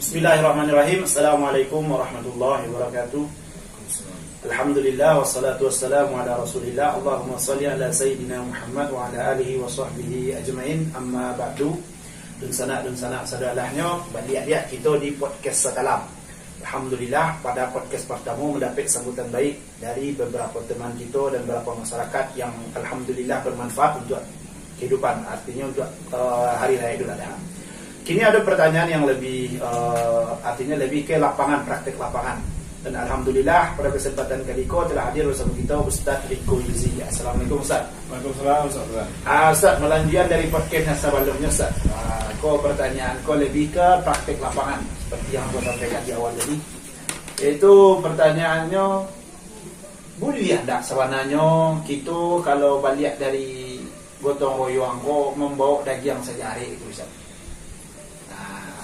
Bismillahirrahmanirrahim. Assalamualaikum warahmatullahi wabarakatuh. Alhamdulillah wassalatu wassalamu ala Rasulillah. Allahumma shalli ala sayyidina Muhammad wa ala alihi wa sahbihi ajmain. Amma ba'du. Dan sanak saudaranya, balik dia kita di podcast sekalam. Alhamdulillah pada podcast pertama mendapat sambutan baik dari beberapa teman kita dan beberapa masyarakat yang alhamdulillah bermanfaat untuk kehidupan, artinya untuk hari raya Idul Adha. Kini ada pertanyaan yang lebih artinya lebih ke lapangan, praktek lapangan. Dan alhamdulillah pada kesempatan kali ini telah hadir bersama kita Ustaz Riko Yuzi. Assalamualaikum Ustaz. Waalaikumsalam Ustaz. Ustaz, melanjutkan dari podcast yang sebelumnya Ustaz. Pertanyaan lebih ke praktek lapangan seperti yang saya sampaikan di awal tadi. Yaitu pertanyaannya, boleh tak sebenarnya kita kalau balik dari gotong royong membawa daging sejari itu Ustaz?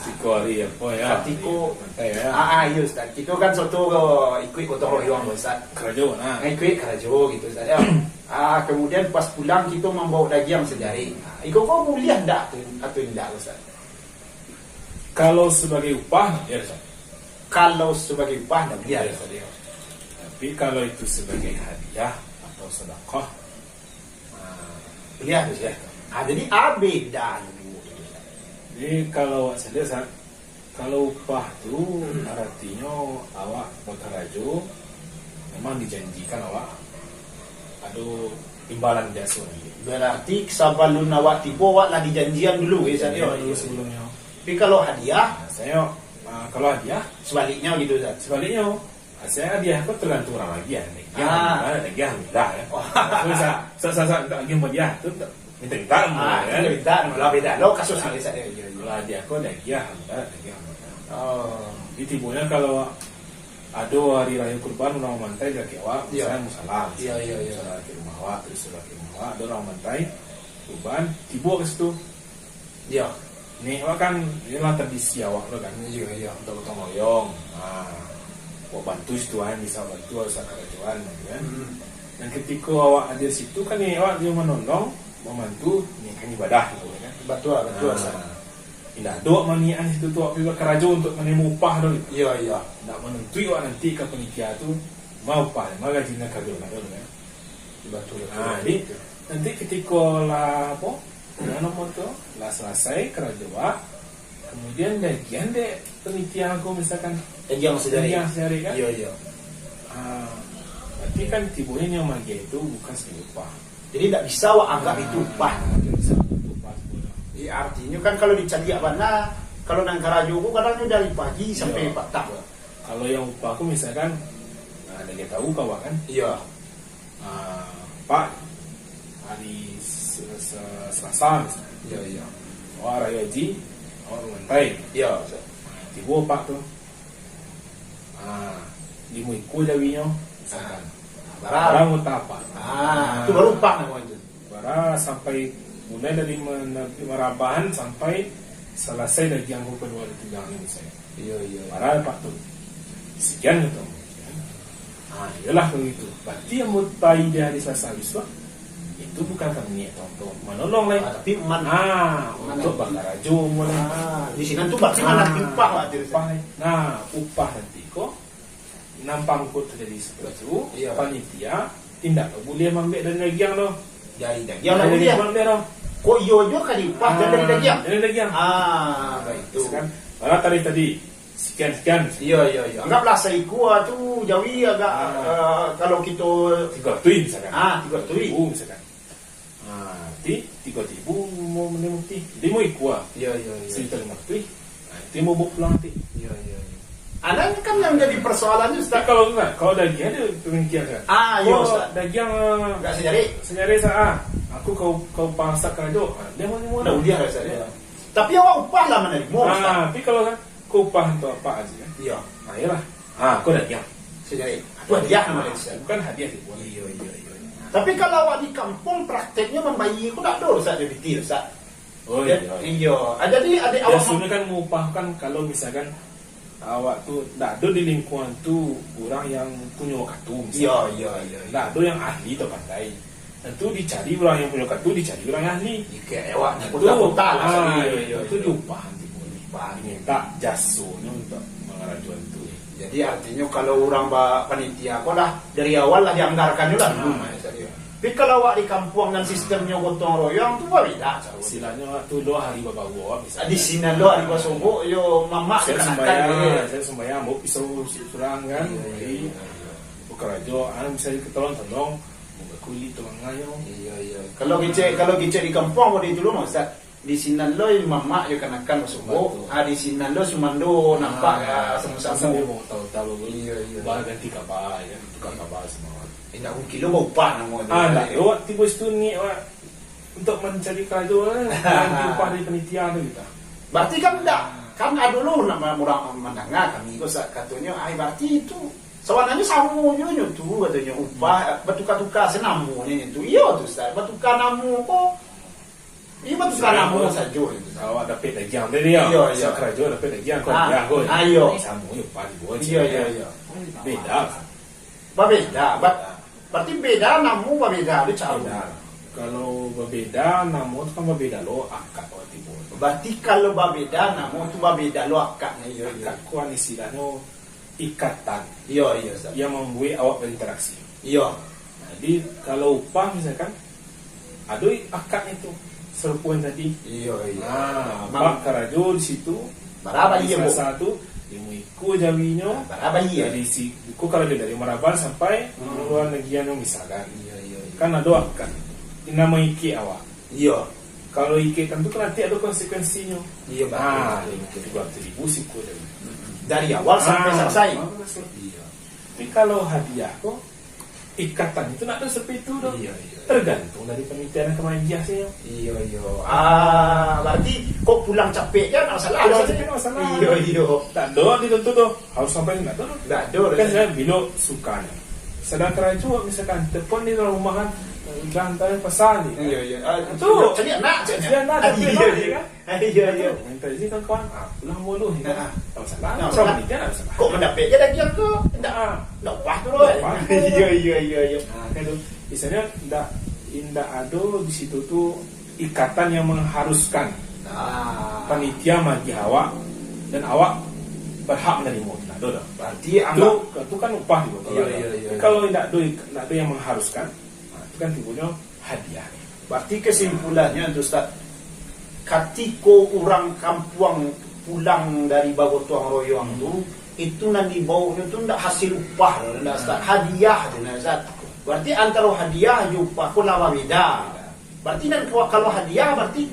Tiko hari apa ya? Tiko. Ya. Iya Ustaz. Kita kan soto ikut gotong royong Ustaz. Kerajo Ikut kerajo gitu Ustaz. Kemudian pas pulang kita membawa daging sejari. Ikut kau boleh tak atau tidak Ustaz? Kalau sebagai upah ya Ustaz. Kalau sebagai upah tak boleh Ustaz. Tapi kalau itu sebagai hadiah atau sedekah, boleh Ustaz. Jadi beda. Jadi kalau saya lihat, kalau upah tu artinya awak berkerajo memang dijanjikan awak ada imbalan biasa lagi. Berarti sebelum awak tiba awak lah dijanjian dulu dulu sebelumnya. Tapi kalau hadiah, kalau hadiah sebaliknya gitu Ustaz. sebaliknya. Saya hadiah tu tergantung orang lagi ya. Lagi alhamdulillah ya. Saya tak lagi hadiah tu minta Minta beda. Lo kasus ini saya. Kalau hadiah kau lagi alhamdulillah. Di tibunya kalau ada hari raya kurban orang mantai dari awak, saya musalam. Salah ke rumah awak, terus salah ke rumah awak, ada orang mantai kurban, tibu ke situ. Iya. Nih awak kan inilah tradisi awak lo kan. Iya. Untuk gotong royong. Awak bantu situ kan, bisa bantu usaha kerajuan gitu kan. Dan ketika awak ada di situ kan nih awak dia menolong, membantu nih kan ibadah gitu kan. Betul. Tidak doa manian situ tu awak pergi kerajo untuk menerima upah tu. Iya. Tidak menentui awak nanti ke penitia tu mau upah, mau gajinya kagak kan. Betul. Jadi nanti ketika lah apa? Nama tu lah selesai kerajo awak, kemudian bagian dek penitia aku misalkan Yang sehari kan. Iya. Berarti kan tibunya yang magia itu bukan sebagai upah. Jadi tidak bisa awak anggap itu upah. Bisa upah sebenarnya. Artinya kan kalau dicari mana, kalau nang karajo kadang dari pagi sampai petang. Kalau yang upah aku misalkan ada yang tahu kawan kan? Iya. Pak hari Selasa misalnya. Iya. Wah raya haji, awak mentai. Iya. Tiba pak tu. Lima ikut jawinya. Misalkan. Barang utapa. Itu baru upah namanya itu. Barang sampai mulai dari merabahan sampai selesai dari yang kedua itu jangan ini saya. Iya. Barang pak tu. Sekian gitu. Iyalah begitu. Berarti yang mutai di hari Selasa Wiswa itu bukan kami untuk menolong lain. Tapi untuk bakarajo mulai. Di sini tuh bagaimana upah Pak? Upah nanti kok nampang kok terjadi seperti itu. Iya. Panitia tindak boleh mengambil dari daging loh. Dari daging lah boleh mengambil loh. Kok iyo kan upah dari daging? Dari daging. Baik itu Kan. Malah tadi sekian. Iya. Anggaplah seiku tu jawi agak kalau kita 3 misalkan. 3 misalkan. Tiga ribu mau menemuti 5 ikut. Iya. Sekitar 5 ribu. Itu mau bawa pulang nanti. Iya. Ada kan yang jadi persoalannya Ustaz. Kalau daging ada pemikiran kan? Iya Ustaz. Daging Enggak senyari saya. Aku kau pangsa kerajo. Dia mau Udah Ustaz. Tapi awak upah lah menerima Ustaz. Tapi kalau kan kau upah untuk apa aja kan? Iya. Iyalah. Kau daging. Senyari. Itu hadiah namanya Ustaz. Bukan hadiah sih. Iya. Tapi kalau awak di kampung prakteknya membayi aku tak ada Ustaz debitir Ustaz. Iya. Jadi ada awak sebenarnya kan mengupahkan kalau misalkan awak tu tak ada di lingkungan tu orang yang punya kartu misalkan. Iya. Tak ada yang ahli atau pandai. Tentu dicari orang yang punya kartu, dicari orang yang ahli. Kayak awak kota-kota lah. Itu diupah nanti boleh. diminta jasunya untuk mengajukan itu. Jadi artinya kalau orang panitia kok dah dari awal lah dianggarkan juga dulu. Tapi kalau awak di kampung dan sistemnya gotong royong tu beda. Istilahnya tu 2 hari bawa bisa. Di sini lo hari subuh yo mama saya sembahyang mau pisau surang kan. Kerja bisa ketolong tolong buka kulit tulang ngayo. Iya. Kalau kita di kampung mau dulu Mas. Di sini lo mama yo kanakan subuh. Di sini lo sumando nampak sama-sama mau tahu. Iya. Bah ganti kapal ya, tukang kapal semua. Ini aku kilo mau upah namo. Nah, awak tiba situ ni awak untuk mencari kerajaan nanti upah dari panitia tu kita. Berarti kan enggak. Kan ada dulu nama orang mendengar kami itu katanya berarti itu sebenarnya samu nyo tu katanya upah bertukar-tukar senamu ni tu. Iya tu Ustaz, bertukar namu kok. Iya bertukar namu saja itu. Awak dapat dagian dari dia. Iya. Kerajaan dapat dagian kau dia kau. Ayo. Samu upah dibuat. Iya. Beda. Berarti beda namu berbeda ada cara. Kalau berbeda namu tu kan berbeda lo akad waktu itu. Berarti kalau berbeda namu tu berbeda lo akadnya. Iya. Akad kuan istilahnya ikatan. Iya. Yang membuat awak berinteraksi. Iya. Jadi kalau upah misalkan ada akad itu serupuan tadi. Iya. Nah, mak karajo di situ. Berapa iya bu? Satu iku jawinya. Berapa iya? Dari si iku kalau dari Maraban sampai luar negeri yang misalkan. Iya. Kan ada akad. Nama iki awak. Iya. Kalau iki tentu kan nanti ada konsekuensinya. Iya betul. 200.000 siku dari awal sampai selesai. Iya. Tapi kalau hadiah kok ikatan itu nak ada seperti itu dong. Iya. Tergantung dari panitia dan kemanja sih. Iya. Berarti kok pulang capek kan masalah. Masalah. Iya. Tak ada ditentu tuh. Harus sampai enggak tuh. Enggak ada. Kan saya bilo sukanya. Sedang kerajaan misalkan telepon di rumahan lantai pesan ni. Iya. Tu. Jadi anak Iya. Iya. Minta izin kan kawan. Pulang mulu. Tak masalah. Masalah. Kok mendapat je lagi aku? Enggak wah tu loh. Iya. Kan tu. Misalnya tidak ada di situ tuh ikatan yang mengharuskan panitia bagi awak dan awak berhak menerima. Tidak ada. Berarti itu kan upah juga. Iya. Kalau tidak ada yang mengharuskan, itu kan timbulnya hadiah. Berarti kesimpulannya Ustaz, ketika orang kampung pulang dari bagotong royong itu nanti baunya itu tidak hasil upah, Ustaz. Hadiah, Ustaz. Berarti antara hadiah dan upah pun lama beda. Berarti dan kalau hadiah berarti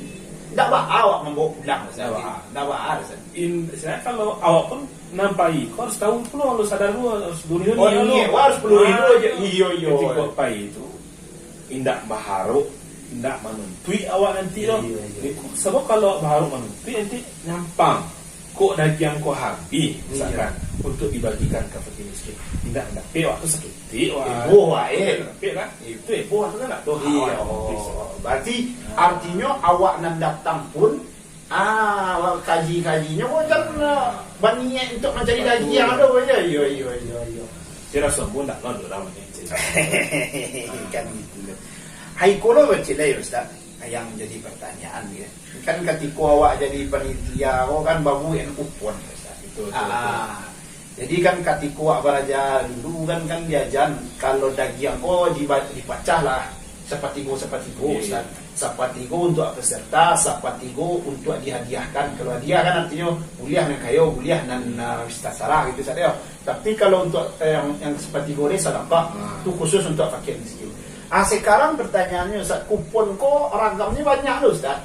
tidak awak membawa pulang, Ustaz. Tidak Ustaz. Saya kalau awak pun nampai, kau harus tahu pula, harus sadar dulu, harus dunia harus 10.000 aja. Iya. Ketika pai itu indak baharu, indak menuntui awak nanti loh. Sebab kalau baharu menuntui nanti nyampang. Kok dagian kau habis, misalkan untuk dibagikan ke fakir miskin. Tidak waktu sakit. Kan? Itu waktu kan tak tahu. Iya. Berarti artinya awak nan datang pun kaji-kajinya macam baninya untuk mencari gaji yang ada aja. Iya. Saya rasa pun tak ada orang ni. Kan gitu. Hai kalau baca lah Ustaz, yang jadi pertanyaan dia. Kan ketika awak jadi panitia, awak kan babu yang kupon Ustaz. Betul. Jadi kan ketika awak belajar dulu kan diajar kalau daging dipecah lah sepertigo Ustaz. Sepertigo untuk peserta, sepertigo untuk dihadiahkan. Kalau hadiah kan artinya kuliah dan kayu, kuliah dan istasarah gitu saja. Tapi kalau untuk yang sepertigo ini sedekah itu khusus untuk fakir miskin. Sekarang pertanyaannya Ustaz, kupon kok ragamnya banyak loh Ustaz.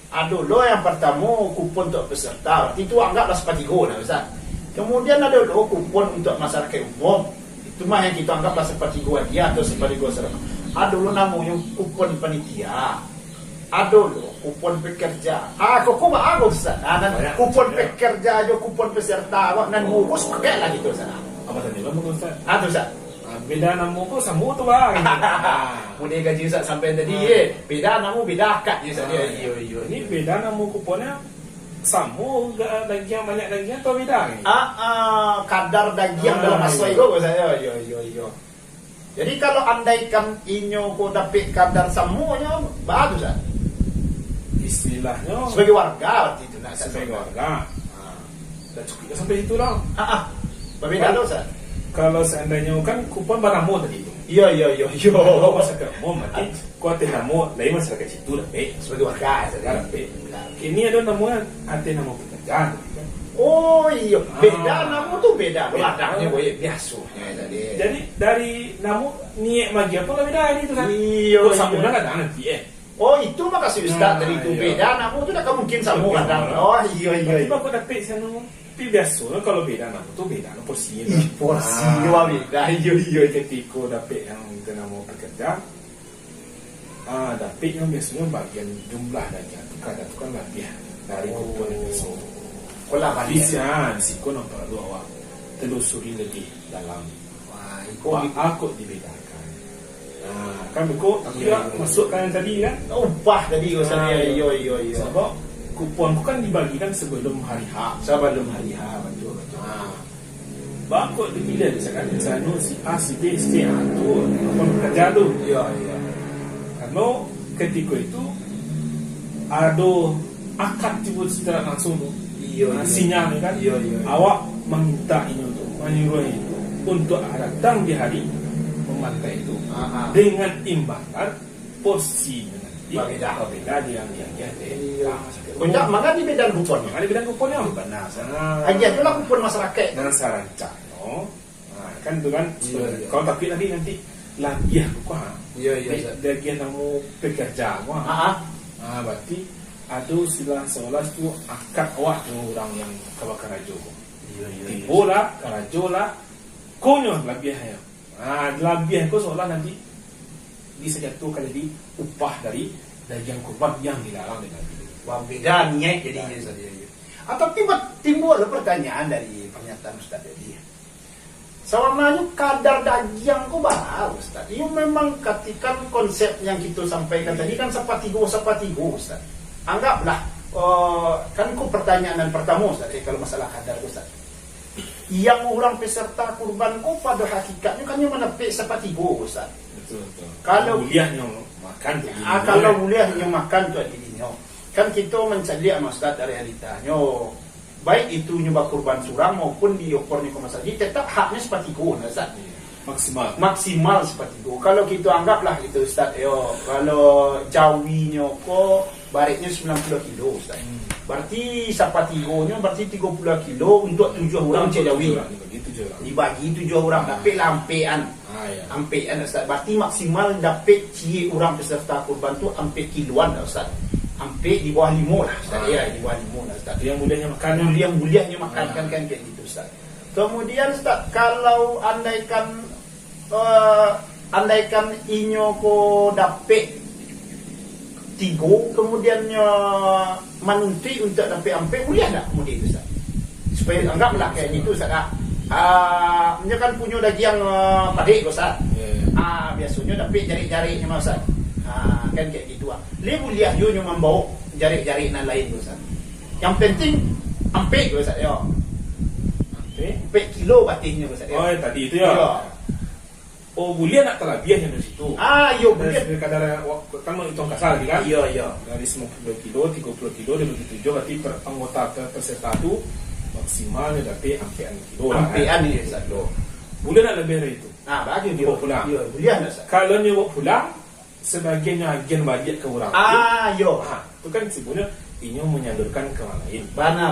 Ada loh yang pertama kupon untuk peserta, berarti itu anggaplah sepertigo lah Ustaz. Kemudian ada loh kupon untuk masyarakat umum, itu mah yang kita anggaplah sepertigo hadiah atau sepertigo sedekah. Ada loh namanya kupon panitia. Ada loh kupon pekerja. Kok bagus Ustaz. Kupon pekerja aja, kupon peserta, nan bungkus pakai lah gitu Ustaz. Apa tadi bang Ustaz? Ustaz. Beda nama kau sama tu bang. Mudah gaji Ustaz sampai tadi beda nama beda akad je Ustaz. Iya. Ini beda nama kuponnya sama daging banyak daging atau beda ni? Kadar daging dalam aswai kau saya. Iya. Jadi kalau andaikan inyo kau dapat kadar samunya bagus Ustaz. Istilahnya sebagai warga berarti itu. nak sebagai warga. Dan cukup sampai itu lah. Berbeda tu Ustaz. Kalau seandainya kan kupon banamu tadi itu. Iya. Kalau masyarakat umum mati, kau ada nama lain masyarakat situ lah, sebagai warga sekarang ini ada namanya nama pekerjaan. Oh iya, beda nama tu beda. Ladangnya boleh biasa. Jadi dari nama niat magi apa lah beda ini tu kan? Iya. Kau sambung dah kan nanti Oh itu makasih Ustaz dari itu beda nama tu dah mungkin sambung kadang. Oh iya. Tiba aku dapat saya nama. Tapi biasa kalau beda nama tu beda porsi. Porsi beda. Iya. Ketika dapat yang nama pekerja, dapat yang biasanya bagian jumlah dajah tu kan lebih dari kupon itu. Kalau balisan siko nampak dua awak telusuri lebih dalam. Wah, aku dibedakan. Kan aku masukkan yang tadi kan? Upah tadi Ustaz. Iya. Sebab kuponku kan dibagikan sebelum hari H. Betul. Bakut dipilih misalkan si A, si B, si C tu kupon kerja tu. Iya. Karena ketika itu ada akad timbul secara langsung tu. Sinyal kan, awak meminta ini untuk menyuruh itu untuk datang di hari memantai itu dengan imbangan porsi berbeda dengan yang Kocak maka di bidang kupon. Ada bidang kuponnya benar. Hanya itulah kupon masyarakat. Dan sarancang, kan itu kan. Kalau tapi nanti lagiah bukan. Iya. Bagian kamu pekerja, berarti ada sila seolah itu akad awak dengan orang yang kebakar rajo. Tibola, karajo lah, konyo lebih ya. Lebih kau seolah nanti bisa jatuhkan jadi upah dari yang kurban yang dilarang dengan itu. Wah beda niat jadi saja. Atau timbul pertanyaan dari pernyataan Ustaz tadi. Sebenarnya kadar daging kau bahas Ustaz. Ia memang katikan konsep yang kita sampaikan tadi kan sepatigo Ustaz. Anggaplah kan ku pertanyaan pertama Ustaz kalau masalah kadar Ustaz. Yang orang peserta kurban ku pada hakikatnya kan yang menepik sepatigo Ustaz. Betul. Kalau muliahnya makan tu. Kalau muliahnya makan tu dirinya. Kan kita mencari Ustaz dari realitanya. Baik itu nyoba kurban surang maupun diokornya ke masjid tetap haknya sepatigo Ustaz. Maksimal sepatigo. Kalau kita anggaplah itu Ustaz kalau jawinya kok baritnya 90 kilo Ustaz. Berarti sepatigonya berarti 30 kilo untuk 7 orang cik jawi. Dibagi 7 orang dapat lampean. Ampean Ustaz. Berarti maksimal dapat cik orang peserta kurban tu ampe kiloan Ustaz. Ampe di bawah 5 lah Ustaz. Di bawah 5 lah Ustaz. Yang muliahnya makan. Yang muliahnya makan kan kayak gitu Ustaz. Kemudian Ustaz kalau andaikan inyo ko dapat 3 kemudiannya menuntut untuk dapat ampe mulia tak kemudian itu Ustaz? Supaya anggaplah kayak gitu Ustaz. Dia kan punya daging padik Ustaz. Biasanya dapat jari-jarinya Ustaz. Kan kayak gitu le mulia yo membawa jari-jari nan lain Ustaz. Yang penting ampe Ustaz ampe kilo batinnya Ustaz. Tadi itu ya. Oh, mulia nak kelebihan dari situ. Mulia. Kadar kan hitung kasar kan? Iya. Dari 90 kilo, 30 kilo, dan 27 berarti per anggota peserta itu maksimalnya dapat ampean kilo. Ampean ini satu. Mulia nak lebih dari itu. Bagi dia pulang. Iya, mulia nak. Kalau dia pulang, sebagiannya agen balik ke orang. Itu kan sebenarnya ini menyalurkan ke orang lain. Benar.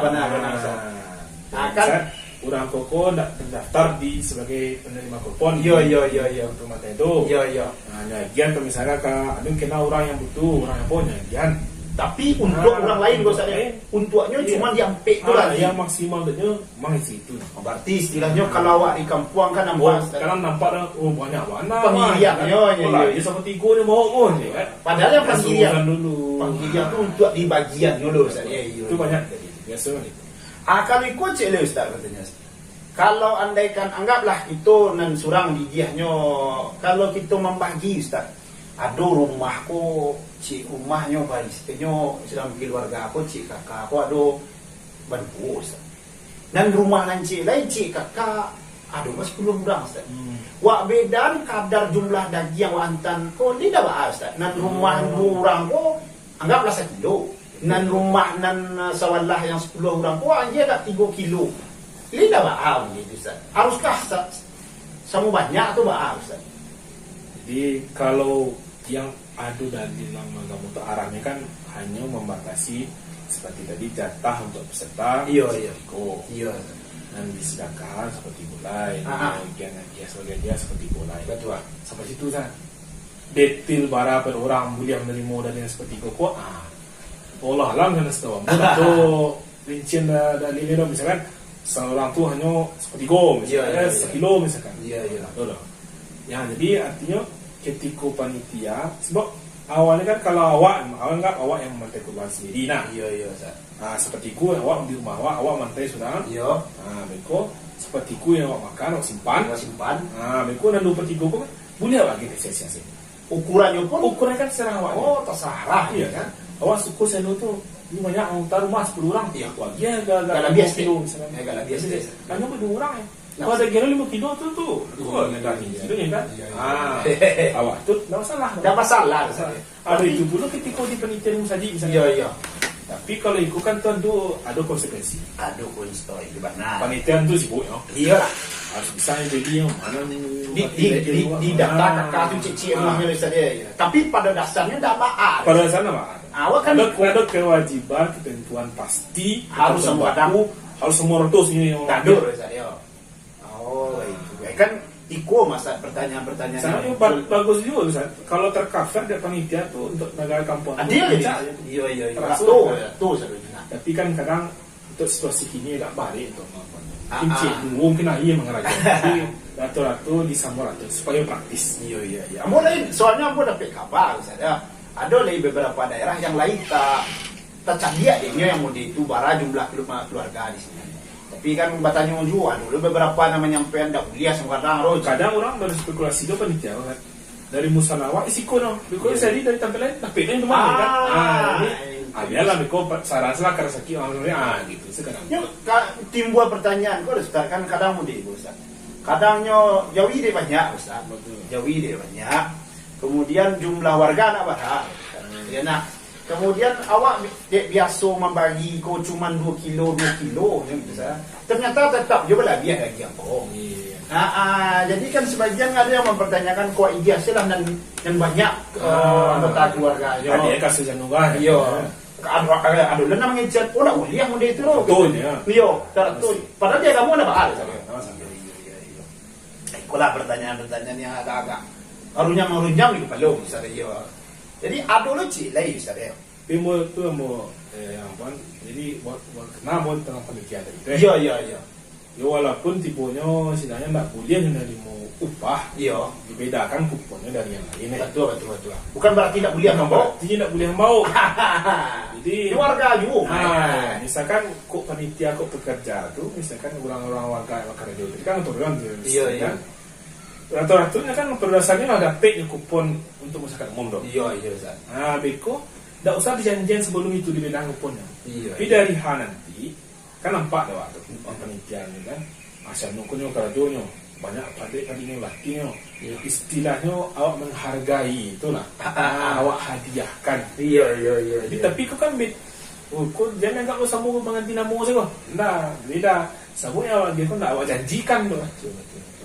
Kan orang koko nak terdaftar di sebagai penerima kupon. Iya. Untuk mata itu. Iya. Nyagian kalau misalnya ada kena orang yang butuh, orang yang punya nyagian. Tapi untuk orang lain Ustaz untuknya cuma diampek tu lagi. Yang maksimal dia memang itu. Berarti istilahnya kalau awak di kampung kan nampak sekarang nampak banyak warna. Penggiliannya dia seperti go dia mau pun kan. Padahal yang penggilian dulu. Penggilian tu untuk di bagian dulu Ustaz. Itu banyak jadi biasa itu. Kalau ikut cik le Ustaz katanya. Kalau andaikan anggaplah itu nan surang di diahnya kalau kita membagi Ustaz. Ada rumahku cik rumahnya barisnya dalam keluarga aku cik kakak aku ada bantu Ustaz. Dan rumah nan cik lain cik kakak ada 10 orang Ustaz. Wak bedan kadar jumlah daging yang antan ko ni dah bahas Ustaz. Nan rumah orang ko anggaplah 1 kilo. nan rumah nan sawalah yang 10 orang ko anje dak 3 kilo. Ini dah baam gitu Ustaz. Haruskah sama banyak tu baam Ustaz? Jadi kalau yang ada dalam agama itu arahnya kan hanya membatasi seperti tadi jatah untuk peserta. Iya. Dan disedekahkan seperti mulai, bagian dia sebagai dia seperti mulai. Betul. Sampai situ kan. Detail berapa orang boleh menerima dan yang seperti kok. Allah alam dan setahu. Itu rincian dari ini misalkan seorang tu hanya seperti misalkan sekilo misalkan. Iya. Betul. Ya jadi artinya ketika panitia sebab awalnya kan kalau awak yang memantai kurban sendiri nah. Iya. Seperti ku awak di rumah awak mantai sudah. Iya. Beko seperti ku yang awak makan awak simpan. Beko dan 2/3 ku boleh awak gitu sia-sia. Ukurannya kan serah awak. Oh, terserah iya kan. Awak suku seno tu ini banyak antar rumah 10 orang. Iya. Wah, dia agak biasa kilo misalkan. Agak biasa. Kan 2 orang ya. Kalau ada kira 5 kilo tu. Kau enggak kilonya kan? Awak tu enggak masalah. Enggak masalah. Ada itu pula ketika di panitia saja misalnya. Iya. Tapi kalau ikut kan tentu ada konsekuensi. Ada konsekuensi benar. Panitia tu sibuk ya. Iya. Harus bisa jadi yang mana di daftar kartu cicik rumahnya saja. Tapi pada dasarnya enggak baal. Pada sana Pak. Awak kan ada kewajiban ketentuan pasti harus semua harus semua ratus ini tadur saja. Oh, itu kan iko masa pertanyaan-pertanyaan. Saya bagus juga Ustaz. Kalau tercover dari panitia tuh untuk negara kampung. Iya. Tuh sebenarnya. Tapi kan kadang untuk situasi kini agak balik untuk kincir dulu mungkin iya mengeraja. Tapi ratu-ratu disambung ratu supaya praktis. Iya. Mulai soalnya aku dapat kabar saya. Ada lagi beberapa daerah yang lain tak canggih dia yang mau itu bara jumlah keluarga di sini. Tapi kan bertanya juga dulu beberapa namanya nyampean dak kuliah kadang orang berspekulasi itu panitia kan. Dari musalawa isiko no. Because dari tampilan tapi ini cuma kan. Adalah beko saran-saran karasaki orangnya gitu sekarang. Timbul pertanyaan kok Ustaz kan kadang mau di Ustaz. Kadangnya jauhi dia banyak Ustaz. Jauhi dia banyak. Kemudian jumlah warga nak berapa? Ya nah. Kemudian awak biasa membagi kau cuma 2 kilo gitu saya. Ternyata tetap juga lebih lagi aku. Jadi kan sebagian ada yang mempertanyakan kok biasalah dan banyak anggota keluarga. Ada kasus yang nunggu. Iya. Ada nama ngecat nak uliah muda itu loh. Betul ya. Iya, betul. Padahal dia kamu ada bahal. Ikulah pertanyaan-pertanyaan yang agak harunyam gitu kalau misalnya. Jadi ada lucu lagi misalnya. Pimo tu mau yang pun jadi buat kena mau tengah panitia tadi. Iya. Ya walaupun tipenya istilahnya tak boleh dari mau upah. Iya. Dibedakan kuponnya dari yang lain. Betul. Bukan berarti tidak boleh mau. Tidak boleh mau. Jadi warga juga. Misalkan kok panitia kok pekerja tu, misalkan orang-orang warga radio itu kan turun. Iya. Rata-ratanya kan berdasarnya ada pay kupon untuk masyarakat umum dong. Iya Ustaz. Beko tidak usah dijanjian sebelum itu dibedakan kuponnya. Iya. Tapi dari nanti kan nampak dah waktu panitia ni kan asal nukunyo kerajonyo banyak padik-padiknya lakinya. Istilahnya awak menghargai itulah. Awak hadiahkan. Iya. Jadi tapi kau kan kau jangan enggak usah mau menganti nama saya kau. Nah, beda. Sabuknya awak dia kau tak awak janjikan tu.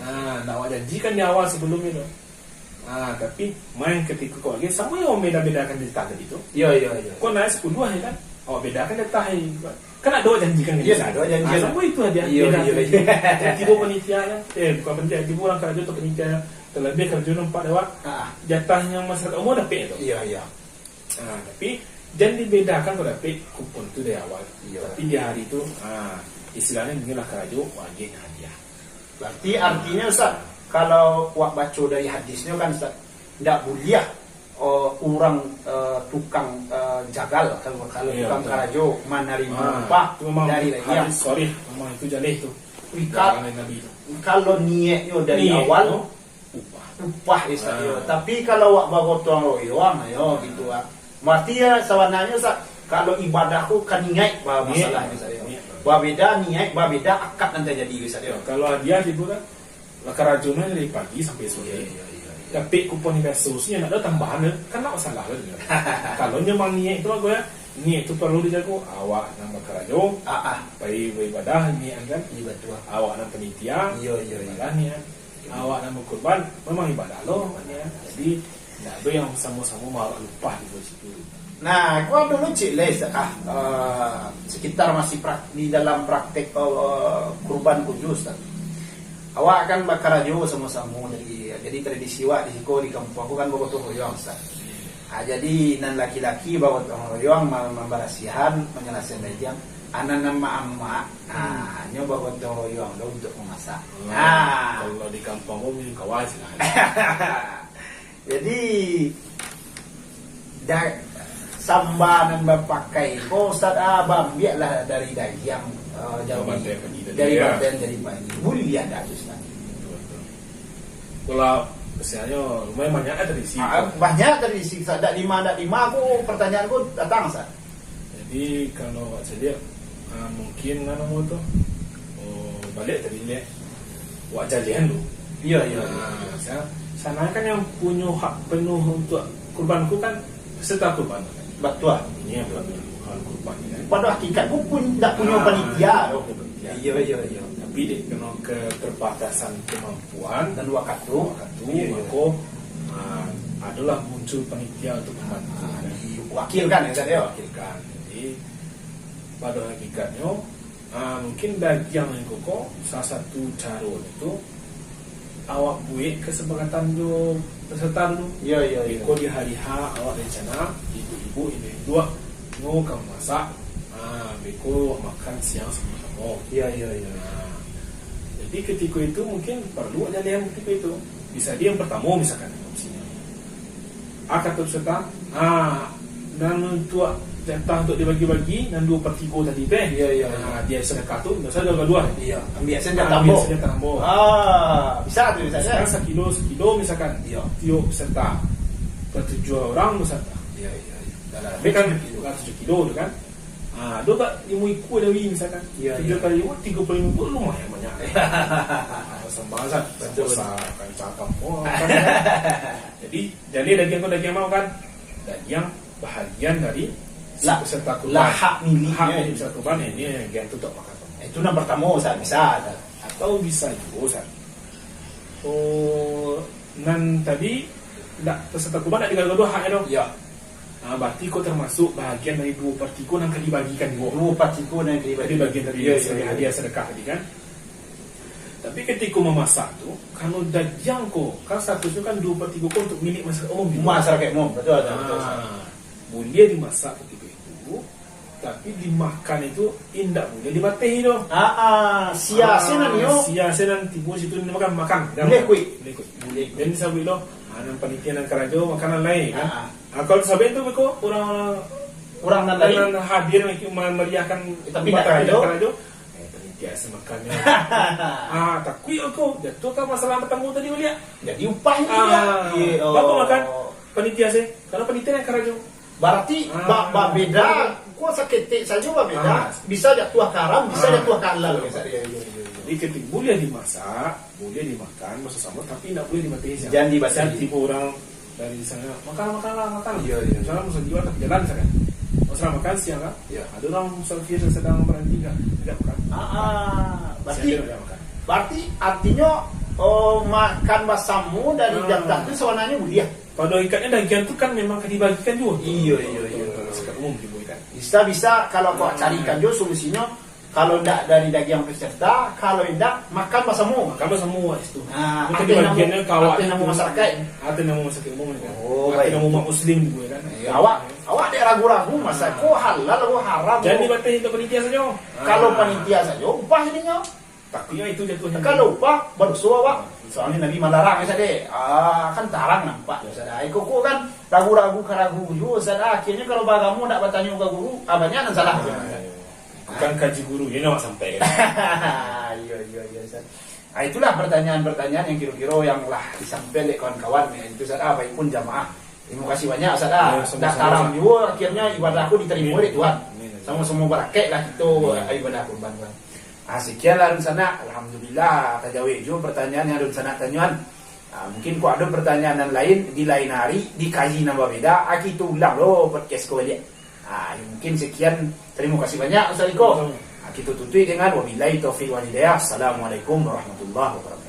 Nak awak janjikan di awal sebelum itu. Tapi main ketika kau lagi sama yang beda-bedakan data tadi tu. Iya. Kau naik 10 ya kan? Awak bedakan data kan ada awak janjikan. Iya, ada janjikan. Sama itu dia. Iya. Tiba panitia bukan panitia, tiba orang kerja atau panitia terlebih kerja nampak awak. Jatahnya masyarakat umum dapat itu. Iya. Tapi jangan dibedakan kalau dapat kupon tu dari awal. Tapi di hari itu istilahnya beginilah kerja wajib hadiah. Berarti artinya Ustaz, kalau wak baca dari hadisnya kan Ustaz, tidak boleh orang tukang jagal kalau tukang karajo menerima upah dari rakyat. Sorry, memang itu jalih tu. Kalau niatnya dari awal upah Ustaz. Tapi kalau wak bagotong royong gitu berarti ya sawananya Ustaz, kalau ibadahku kan niat masalahnya saya. Beda niat, beda akad nanti jadi Ustaz. Kalau hadiah itu kan kerajaan dari pagi sampai sore. Tapi kupon investasinya nak ada tambahan kan tak masalah lah. Kalau memang niat itu aku ya Ini itu perlu dijago. Awak nama kerajo, pai ibadah ni kan? Ibadah. Awak nama penitia, ibadah ni kan? Awak nama kurban, memang ibadah lo, kan? Jadi tidak ada yang sama-sama malah lupa di situ. Nah, gua dulu sekitar masih di dalam praktek kurban kudus. Awak akan bakarajo sama-sama jadi tradisi wak di siko di kampung aku kan bawa tuh royong. Jadi nan laki-laki bawa royong memberasihan menyelesaikan dajian anak nama amma nyoba bawa royong lo untuk memasak. Kalau di kampung ini kawas lah. Jadi sambanan berpakai Ustaz Abang biarlah dari dajian dari badan dari pagi mulia dah Ustaz. Kalau misalnya lumayan banyak tradisi. Banyak tradisi. Tak lima aku pertanyaanku datang Ustaz. Jadi kalau saya lihat mungkin mau tu balik tadi lihat wak jalian lu. Iya. Sana kan yang punya hak penuh untuk kurbanku kan peserta kurban. Betul. Ini yang hal kurban ni kan. Pada hakikatku pun tak punya panitia. Iya. Tapi dia kena keterbatasan kemampuan dan waktu maka adalah muncul panitia untuk membantu. Wakilkan ya saya. Wakilkan. Jadi pada hakikatnya mungkin dagiang yang koko salah satu cara itu awak buat kesepakatan do peserta dulu. Iya. Kau di hari H awak rencana ibu dua mau kamu masak. Beko makan siang sama-sama. Iya. Jadi ketika itu mungkin perlu ada yang ketika itu bisa dia yang pertama misalkan opsinya. Kata peserta, dan untuk jatah untuk dibagi-bagi dan 2/3 tadi teh. Iya. Dia sedekah tu, misalnya dua. Iya. Biasanya tambah. Bisa tu misalnya. Sekarang 1 kilo misalkan. Iya. Tiap peserta. Per 7 orang peserta. Iya. Dalam kan 7 kilo tu kan. Dia tak 5 ekor dah misalkan. 3 kali 35 ekor lumayan banyak. Sembahan besar kan cakap. Jadi daging mau kan? Daging bahagian dari peserta kurban. Hak miliknya peserta kurban ini yang tu tak makan. Itu yang pertama Ustaz bisa ada. Atau bisa juga Ustaz. Nan tadi peserta kurban nak digagal dua haknya dong. Ya. Berarti kau termasuk bahagian dari 2/3 yang akan dibagikan juga. 2/3 yang Jadi bagian dari hadiah sedekah tadi kan. Tapi ketika memasak tu, kalau daging kau, kan statusnya kan 2/3 kau untuk milik masyarakat umum. Masyarakat umum, betul. Boleh dimasak ketika itu, tapi dimakan itu tidak boleh dibatih tu. Sia-sia tiba situ makan. Boleh kuih. Dan disabit tu, panitia dan kerajo makanan lain kan. Kalau sabit tu beko orang lain hadir memeriahkan tapi tak kerajo. Panitia semakannya. Takui aku. Jatuh kan masalah bertanggung tadi boleh. Jadi upahnya juga. Bapak makan panitia sih. Kalau panitia yang kerajo. Berarti beda. Kau sakit saja beda. Bisa jatuh haram, bisa jatuh halal. Jadi ketika boleh dimasak, boleh dimakan bersama, tapi tidak boleh dibatih. Jangan dibatih. Tipe orang dari sana makan. Iya. Misalnya musuh jiwa tak jalan misalkan. Masalah makan siang kan? Iya. Ada orang musafir sedang berhenti kan? Tidak makan. Berarti artinya makan basamu dari jatah itu sebenarnya mulia. Pada ikatnya daging itu kan memang akan dibagikan juga. Iya. Masyarakat umum diberikan. Bisa kalau kau carikan juga solusinya. Kalau tidak dari daging peserta, kalau tidak makan basamu. Makan basamu itu. Mungkin bagiannya kawat nama masyarakat. Ada nama masyarakat umum kan. Baik. Nama umat muslim juga kan. Awak ada ragu-ragu masa kau halal kau haram. Jadi dibatih untuk panitia saja. Kalau panitia saja upah ininya. Takutnya itu jatuhnya. Kalau upah bersuah awak. Soalnya Nabi melarang saja. Kan tarang nampak. Kau kan ragu-ragu juga. Akhirnya kalau bagamu nak bertanya ke guru, banyak yang salah. Bukan kaji guru, ini nak sampai. Iya. Itulah pertanyaan-pertanyaan yang kira-kira yang lah disampaikan oleh kawan-kawan. Itu Ustaz baik pun jamaah. Terima kasih banyak Ustaz. Dah tarang juga akhirnya ibadahku diterima oleh Tuhan. Sama-sama berakat lah kita ibadah kurban. Sekianlah dari sana. Alhamdulillah terjawab juga pertanyaan yang ada di sana tanyaan. Mungkin kau ada pertanyaan lain di lain hari dikaji nama beda. Kita ulang podcast kau lihat. Mungkin sekian, terima kasih banyak Ustaz Iko. Kita tutupi dengan wabillahi taufiq wal hidayah. Assalamualaikum warahmatullahi wabarakatuh.